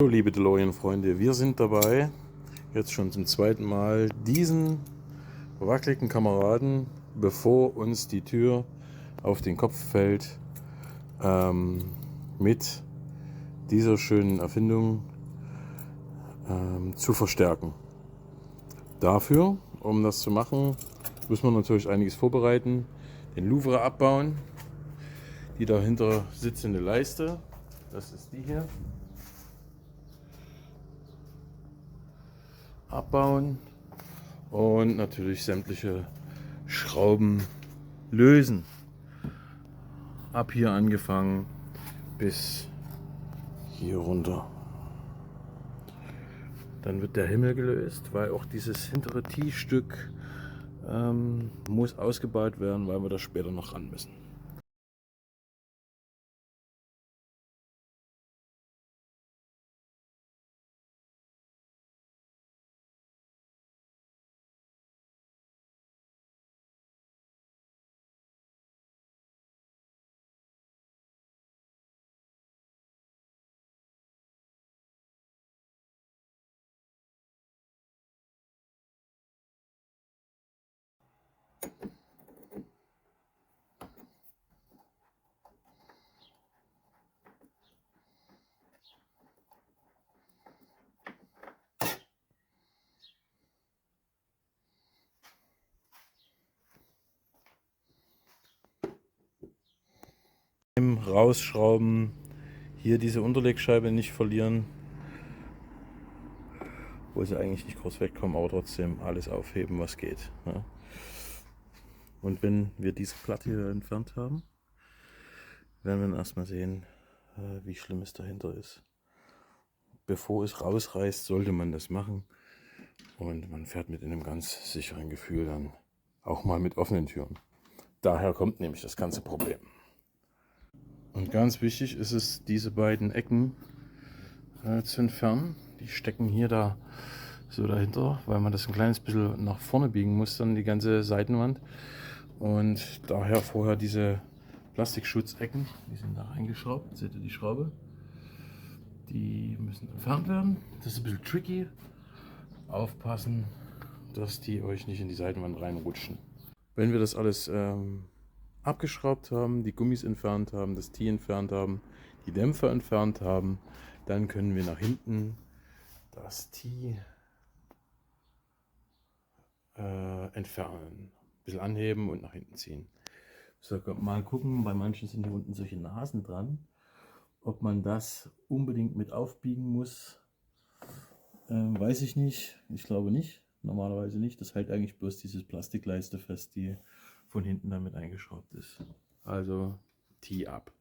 Hallo liebe DeLorean-Freunde, wir sind dabei, jetzt schon zum zweiten Mal, diesen wackeligen Kameraden, bevor uns die Tür auf den Kopf fällt, mit dieser schönen Erfindung zu verstärken. Dafür, um das zu machen, müssen wir natürlich einiges vorbereiten. Den Louvre abbauen, die dahinter sitzende Leiste, das ist die hier, abbauen und natürlich sämtliche Schrauben lösen. Ab hier angefangen bis hier runter. Dann wird der Himmel gelöst, weil auch dieses hintere T-Stück muss ausgebaut werden, weil wir das später noch ran müssen. Rausschrauben, hier diese Unterlegscheibe nicht verlieren, wo sie eigentlich nicht groß wegkommen, aber trotzdem alles aufheben, was geht. Ja. Und wenn wir diese Platte hier entfernt haben, werden wir dann erstmal sehen, wie schlimm es dahinter ist. Bevor es rausreißt, sollte man das machen und man fährt mit einem ganz sicheren Gefühl dann auch mal mit offenen Türen. Daher kommt nämlich das ganze Problem. Und ganz wichtig ist es, diese beiden Ecken zu entfernen. Die stecken hier da so dahinter, weil man das ein kleines bisschen nach vorne biegen muss, dann die ganze Seitenwand. Und daher vorher diese Plastikschutzecken, die sind da reingeschraubt. Seht ihr die Schraube? Die müssen entfernt werden. Das ist ein bisschen tricky. Aufpassen, dass die euch nicht in die Seitenwand reinrutschen. Wenn wir das alles abgeschraubt haben, die Gummis entfernt haben, das Tee entfernt haben, die Dämpfer entfernt haben, dann können wir nach hinten das Tee entfernen. Ein bisschen anheben und nach hinten ziehen. So, mal gucken, bei manchen sind hier unten solche Nasen dran. Ob man das unbedingt mit aufbiegen muss, weiß ich nicht. Ich glaube nicht. Normalerweise nicht. Das hält eigentlich bloß dieses Plastikleiste fest, die von hinten damit eingeschraubt ist. Also Tee ab.